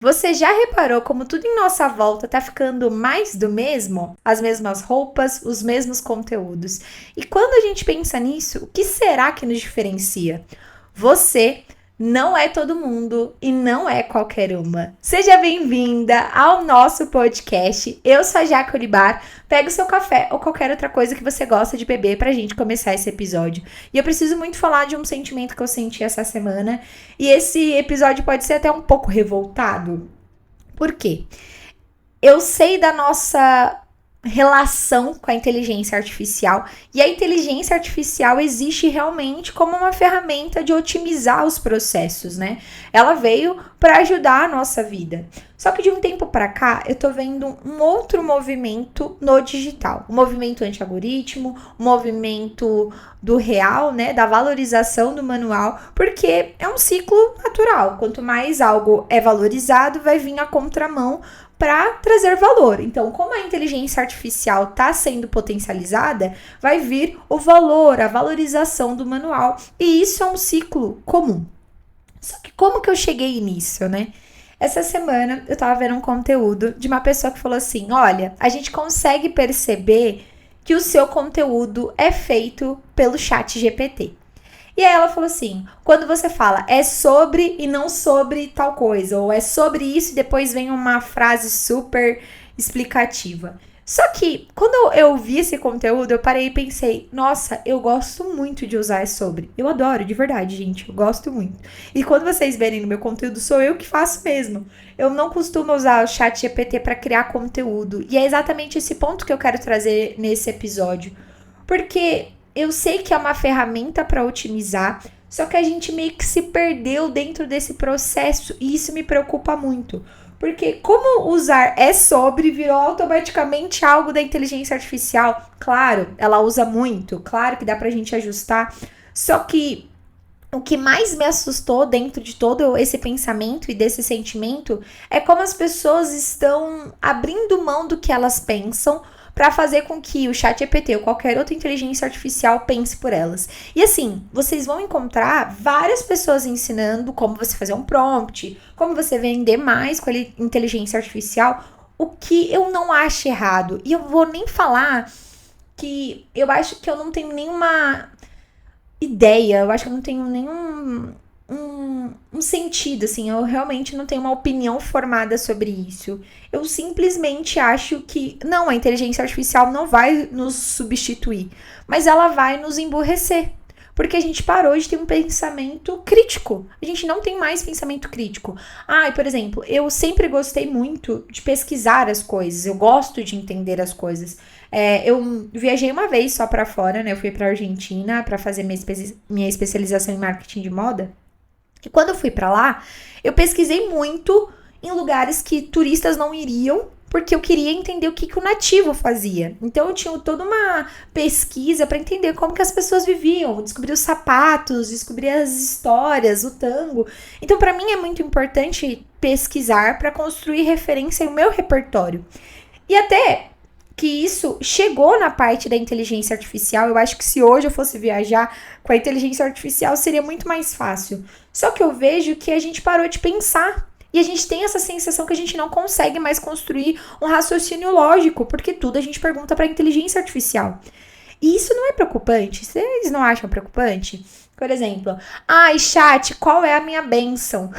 Você já reparou como tudo em nossa volta tá ficando mais do mesmo? As mesmas roupas, os mesmos conteúdos. E quando a gente pensa nisso, o que será que nos diferencia? Você não é todo mundo e não é qualquer uma. Seja bem-vinda ao nosso podcast. Eu sou a Jaque Olibar. Pega o seu café ou qualquer outra coisa que você gosta de beber pra gente começar esse episódio. E eu preciso muito falar de um sentimento que eu senti essa semana. E esse episódio pode ser até um pouco revoltado. Por quê? Eu sei da nossa relação com a inteligência artificial e a inteligência artificial existe realmente como uma ferramenta de otimizar os processos, né? Ela veio para ajudar a nossa vida. Só que de um tempo para cá, eu tô vendo um outro movimento no digital, um movimento anti-algoritmo, um movimento do real, né, da valorização do manual, porque é um ciclo natural. Quanto mais algo é valorizado, vai vir a contramão para trazer valor. Então, como a inteligência artificial está sendo potencializada, vai vir o valor, a valorização do manual. E isso é um ciclo comum. Só que como que eu cheguei nisso, né? Essa semana eu tava vendo um conteúdo de uma pessoa que falou assim: olha, a gente consegue perceber que o seu conteúdo é feito pelo chat GPT. E aí ela falou assim: quando você fala é sobre e não sobre tal coisa, ou é sobre isso e depois vem uma frase super explicativa. Só que quando eu vi esse conteúdo, eu parei e pensei: nossa, eu gosto muito de usar é sobre. Eu adoro, de verdade, gente, eu gosto muito. E quando vocês verem no meu conteúdo, sou eu que faço mesmo. Eu não costumo usar o chat GPT para criar conteúdo. E é exatamente esse ponto que eu quero trazer nesse episódio. Porque eu sei que é uma ferramenta para otimizar, só que a gente meio que se perdeu dentro desse processo e isso me preocupa muito. Porque como usar é sobre virou automaticamente algo da inteligência artificial. Claro, ela usa muito, claro que dá pra gente ajustar, só que o que mais me assustou dentro de todo esse pensamento e desse sentimento é como as pessoas estão abrindo mão do que elas pensam para fazer com que o ChatGPT ou qualquer outra inteligência artificial pense por elas. E assim, vocês vão encontrar várias pessoas ensinando como você fazer um prompt, como você vender mais com a inteligência artificial, o que eu não acho errado. E eu vou nem falar que eu acho que eu não tenho nenhuma ideia, eu acho que eu não tenho nenhum um sentido, assim, eu realmente não tenho uma opinião formada sobre isso. Eu simplesmente acho que, não, a inteligência artificial não vai nos substituir, mas ela vai nos emburrecer. Porque a gente parou de ter um pensamento crítico. A gente não tem mais pensamento crítico. Ah, por exemplo, eu sempre gostei muito de pesquisar as coisas. Eu gosto de entender as coisas. Eu viajei uma vez só pra fora, né? Eu fui pra Argentina pra fazer minha especialização em marketing de moda. E quando eu fui pra lá, eu pesquisei muito em lugares que turistas não iriam, porque eu queria entender o que, que o nativo fazia. Então eu tinha toda uma pesquisa para entender como que as pessoas viviam, descobrir os sapatos, descobrir as histórias, o tango. Então para mim é muito importante pesquisar para construir referência no meu repertório. E até que isso chegou na parte da inteligência artificial. Eu acho que se hoje eu fosse viajar com a inteligência artificial seria muito mais fácil. Só que eu vejo que a gente parou de pensar. E a gente tem essa sensação que a gente não consegue mais construir um raciocínio lógico, porque tudo a gente pergunta para a inteligência artificial. E isso não é preocupante? Vocês não acham preocupante? Por exemplo, ai, chat, qual é a minha bênção?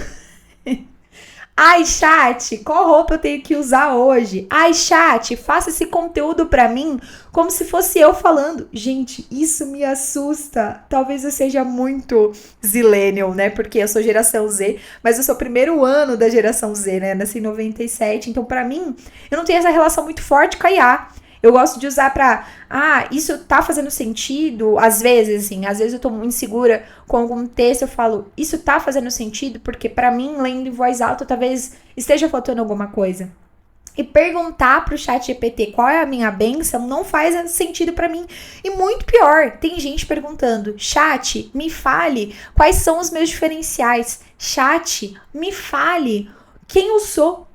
Ai, chat, qual roupa eu tenho que usar hoje? Ai, chat, faça esse conteúdo pra mim como se fosse eu falando. Gente, isso me assusta. Talvez eu seja muito zillennial, né? Porque eu sou geração Z, mas eu sou o primeiro ano da geração Z, né? Nasci em 97. Então, pra mim, eu não tenho essa relação muito forte com a IA. Eu gosto de usar pra, isso tá fazendo sentido? Às vezes, assim, às vezes eu tô insegura com algum texto, eu falo, isso tá fazendo sentido? Porque pra mim, lendo em voz alta, talvez esteja faltando alguma coisa. E perguntar pro chat GPT qual é a minha bênção não faz sentido pra mim. E muito pior, tem gente perguntando, chat, me fale quais são os meus diferenciais. Chat, me fale quem eu sou.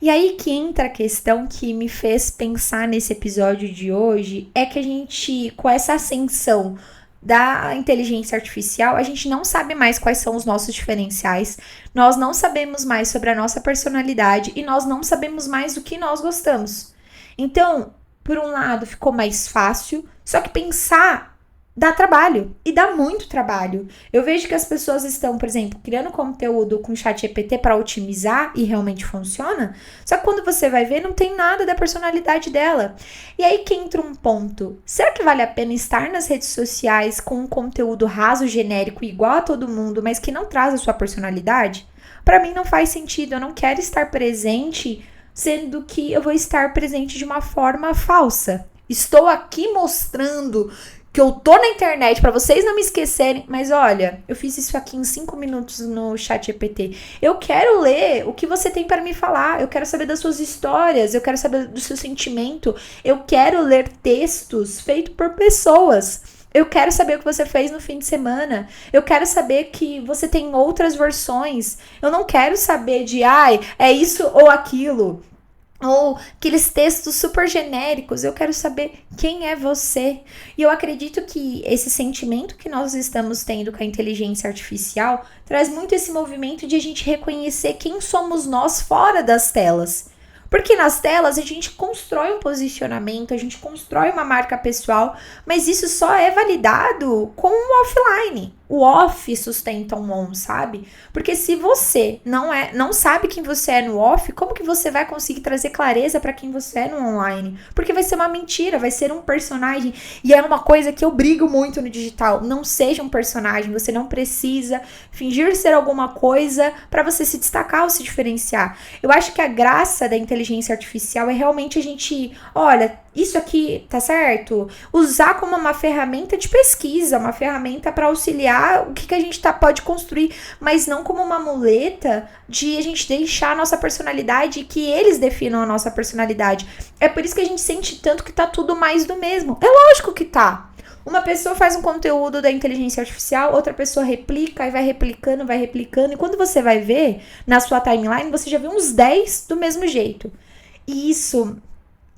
E aí que entra a questão que me fez pensar nesse episódio de hoje, é que a gente, com essa ascensão da inteligência artificial, a gente não sabe mais quais são os nossos diferenciais, nós não sabemos mais sobre a nossa personalidade e nós não sabemos mais do que nós gostamos. Então, por um lado, ficou mais fácil, só que pensar dá trabalho, e dá muito trabalho. Eu vejo que as pessoas estão, por exemplo, criando conteúdo com ChatGPT para otimizar e realmente funciona, só que quando você vai ver, não tem nada da personalidade dela. E aí que entra um ponto. Será que vale a pena estar nas redes sociais com um conteúdo raso, genérico, igual a todo mundo, mas que não traz a sua personalidade? Para mim não faz sentido, eu não quero estar presente, sendo que eu vou estar presente de uma forma falsa. Estou aqui mostrando que eu tô na internet pra vocês não me esquecerem, mas olha, eu fiz isso aqui em 5 minutos no ChatGPT. Eu quero ler o que você tem para me falar, eu quero saber das suas histórias, eu quero saber do seu sentimento, eu quero ler textos feitos por pessoas. Eu quero saber o que você fez no fim de semana. Eu quero saber que você tem outras versões. Eu não quero saber de, é isso ou aquilo. Ou aqueles textos super genéricos, eu quero saber quem é você. E eu acredito que esse sentimento que nós estamos tendo com a inteligência artificial traz muito esse movimento de a gente reconhecer quem somos nós fora das telas. Porque nas telas a gente constrói um posicionamento, a gente constrói uma marca pessoal, mas isso só é validado com o offline. O off sustenta um on, sabe? Porque se você não sabe quem você é no off, como que você vai conseguir trazer clareza para quem você é no online? Porque vai ser uma mentira, vai ser um personagem. E é uma coisa que eu brigo muito no digital. Não seja um personagem, você não precisa fingir ser alguma coisa para você se destacar ou se diferenciar. Eu acho que a graça da inteligência artificial é realmente a gente, olha, isso aqui tá certo? Usar como uma ferramenta de pesquisa, uma ferramenta para auxiliar o que a gente pode construir, mas não como uma muleta de a gente deixar a nossa personalidade e que eles definam a nossa personalidade. É por isso que a gente sente tanto que tá tudo mais do mesmo. É lógico que tá. Uma pessoa faz um conteúdo da inteligência artificial, outra pessoa replica e vai replicando, e quando você vai ver na sua timeline, você já viu uns 10 do mesmo jeito. E isso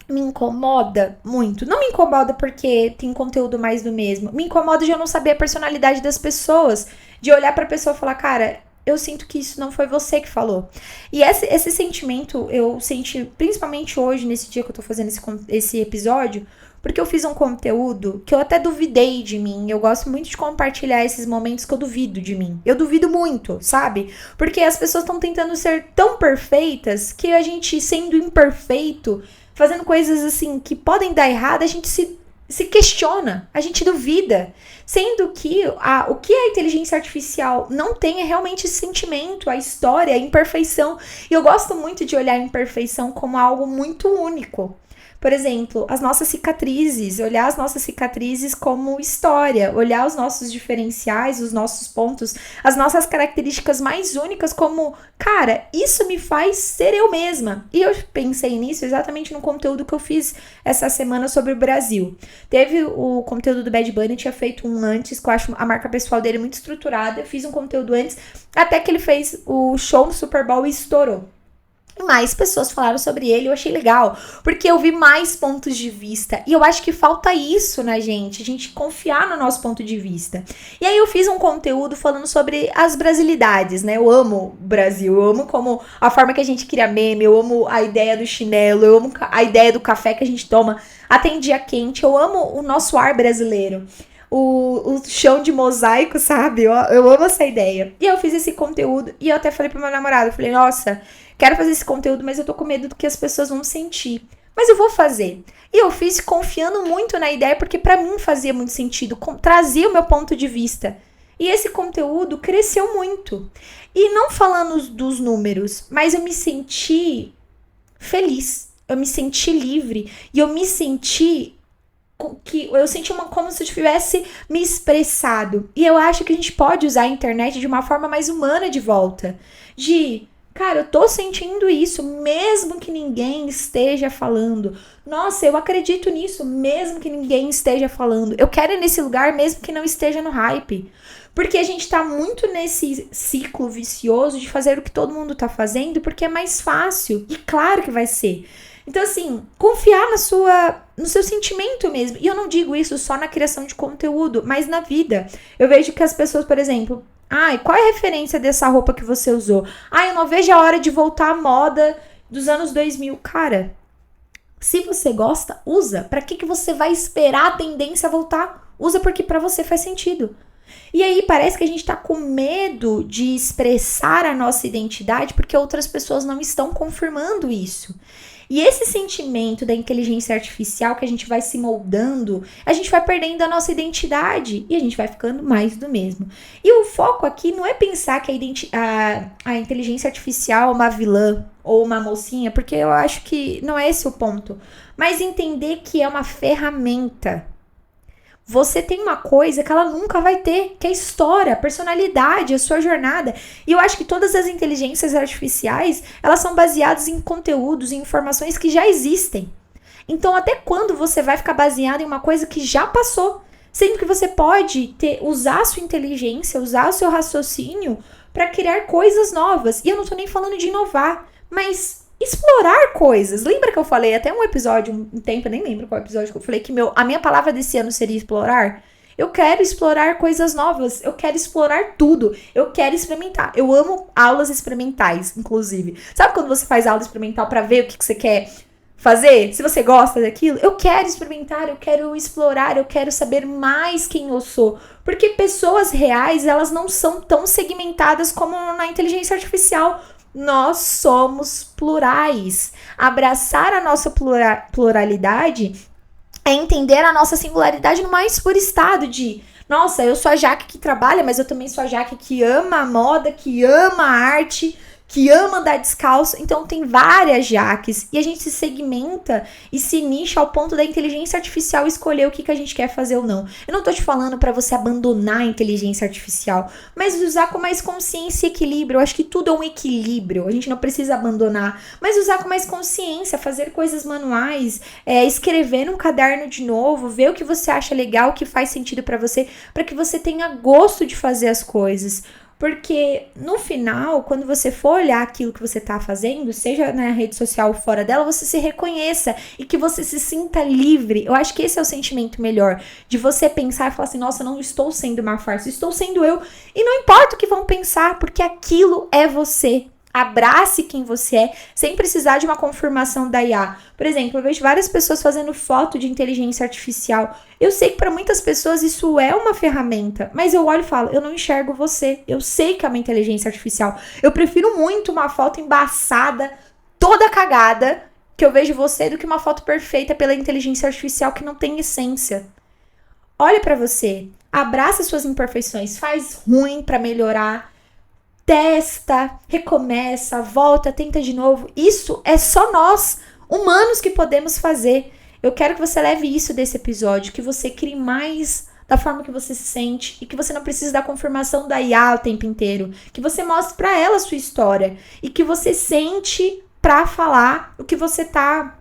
me incomoda muito. Não me incomoda porque tem conteúdo mais do mesmo. Me incomoda de eu não saber a personalidade das pessoas. De olhar pra pessoa e falar, cara, eu sinto que isso não foi você que falou. E esse sentimento eu senti principalmente hoje, nesse dia que eu tô fazendo esse episódio, porque eu fiz um conteúdo que eu até duvidei de mim. Eu gosto muito de compartilhar esses momentos que eu duvido de mim. Eu duvido muito, sabe? Porque as pessoas estão tentando ser tão perfeitas que a gente, sendo imperfeito, fazendo coisas assim que podem dar errado, a gente se questiona, a gente duvida. Sendo que o que a inteligência artificial não tem é realmente esse sentimento, a história, a imperfeição. E eu gosto muito de olhar a imperfeição como algo muito único. Por exemplo, as nossas cicatrizes, olhar as nossas cicatrizes como história, olhar os nossos diferenciais, os nossos pontos, as nossas características mais únicas como, cara, isso me faz ser eu mesma. E eu pensei nisso exatamente no conteúdo que eu fiz essa semana sobre o Brasil. Teve o conteúdo do Bad Bunny, tinha feito um antes, que eu acho a marca pessoal dele muito estruturada, eu fiz um conteúdo antes, até que ele fez o show no Super Bowl e estourou. Mais pessoas falaram sobre ele, eu achei legal, porque eu vi mais pontos de vista, e eu acho que falta isso na gente, a gente confiar no nosso ponto de vista. E aí eu fiz um conteúdo falando sobre as brasilidades, né? Eu amo o Brasil, eu amo como a forma que a gente cria meme, eu amo a ideia do chinelo, eu amo a ideia do café que a gente toma até em dia quente, eu amo o nosso ar brasileiro. O chão de mosaico, sabe? Eu amo essa ideia. E eu fiz esse conteúdo e eu até falei pro meu namorado, eu falei, nossa, quero fazer esse conteúdo, mas eu tô com medo do que as pessoas vão sentir. Mas eu vou fazer. E eu fiz confiando muito na ideia, porque pra mim fazia muito sentido, trazia o meu ponto de vista. E esse conteúdo cresceu muito. E não falando dos números, mas eu me senti feliz. Eu me senti livre. E eu me senti como se eu tivesse me expressado. E eu acho que a gente pode usar a internet de uma forma mais humana de volta. Cara, eu tô sentindo isso, mesmo que ninguém esteja falando. Nossa, eu acredito nisso, mesmo que ninguém esteja falando. Eu quero ir nesse lugar, mesmo que não esteja no hype. Porque a gente tá muito nesse ciclo vicioso de fazer o que todo mundo tá fazendo, porque é mais fácil. E claro que vai ser. Então, assim, confiar no seu sentimento mesmo. E eu não digo isso só na criação de conteúdo, mas na vida. Eu vejo que as pessoas, por exemplo, qual é a referência dessa roupa que você usou? Eu não vejo a hora de voltar à moda dos anos 2000. Cara, se você gosta, usa. Pra que você vai esperar a tendência voltar? Usa porque pra você faz sentido. E aí parece que a gente tá com medo de expressar a nossa identidade porque outras pessoas não estão confirmando isso. E esse sentimento da inteligência artificial que a gente vai se moldando, a gente vai perdendo a nossa identidade e a gente vai ficando mais do mesmo. E o foco aqui não é pensar que a inteligência artificial é uma vilã ou uma mocinha, porque eu acho que não é esse o ponto. Mas entender que é uma ferramenta. Você tem uma coisa que ela nunca vai ter, que é a história, a personalidade, a sua jornada. E eu acho que todas as inteligências artificiais, elas são baseadas em conteúdos, em informações que já existem. Então, até quando você vai ficar baseado em uma coisa que já passou? Sendo que você pode usar a sua inteligência, usar o seu raciocínio para criar coisas novas. E eu não tô nem falando de inovar, mas explorar coisas. Lembra que eu falei até um episódio, um tempo, eu nem lembro qual episódio que eu falei que a minha palavra desse ano seria explorar? Eu quero explorar coisas novas, eu quero explorar tudo, eu quero experimentar. Eu amo aulas experimentais, inclusive. Sabe quando você faz aula experimental pra ver o que você quer fazer? Se você gosta daquilo, eu quero experimentar, eu quero explorar, eu quero saber mais quem eu sou. Porque pessoas reais, elas não são tão segmentadas como na inteligência artificial. Nós somos plurais. Abraçar a nossa pluralidade é entender a nossa singularidade no mais puro estado de, nossa, eu sou a Jaque que trabalha, mas eu também sou a Jaque que ama a moda, que ama a arte, que ama andar descalço. Então tem várias Jaques e a gente se segmenta e se nicha ao ponto da inteligência artificial escolher o que a gente quer fazer ou não. Eu não tô te falando para você abandonar a inteligência artificial, mas usar com mais consciência e equilíbrio. Eu acho que tudo é um equilíbrio, a gente não precisa abandonar, mas usar com mais consciência, fazer coisas manuais, escrever num caderno de novo, ver o que você acha legal, o que faz sentido para que você tenha gosto de fazer as coisas. Porque no final, quando você for olhar aquilo que você tá fazendo, seja na rede social ou fora dela, você se reconheça e que você se sinta livre. Eu acho que esse é o sentimento melhor, de você pensar e falar assim, nossa, não estou sendo uma farsa, estou sendo eu. E não importa o que vão pensar, porque aquilo é você. Abrace quem você é, sem precisar de uma confirmação da IA. Por exemplo, eu vejo várias pessoas fazendo foto de inteligência artificial. Eu sei que para muitas pessoas isso é uma ferramenta, mas eu olho e falo, eu não enxergo você. Eu sei que é uma inteligência artificial. Eu prefiro muito uma foto embaçada, toda cagada, que eu vejo você, do que uma foto perfeita pela inteligência artificial que não tem essência. Olha para você, abraça suas imperfeições, faz ruim para melhorar. Testa, recomeça, volta, tenta de novo. Isso é só nós, humanos, que podemos fazer. Eu quero que você leve isso desse episódio, que você crie mais da forma que você se sente e que você não precise da confirmação da IA o tempo inteiro. Que você mostre pra ela a sua história e que você sente pra falar o que você tá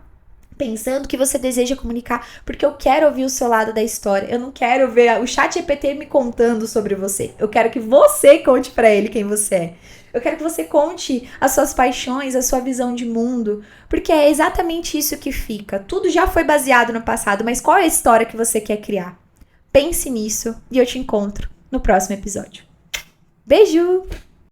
pensando, que você deseja comunicar, porque eu quero ouvir o seu lado da história. Eu não quero ver o ChatGPT me contando sobre você. Eu quero que você conte pra ele quem você é. Eu quero que você conte as suas paixões, a sua visão de mundo, porque é exatamente isso que fica. Tudo já foi baseado no passado, mas qual é a história que você quer criar? Pense nisso e eu te encontro no próximo episódio. Beijo!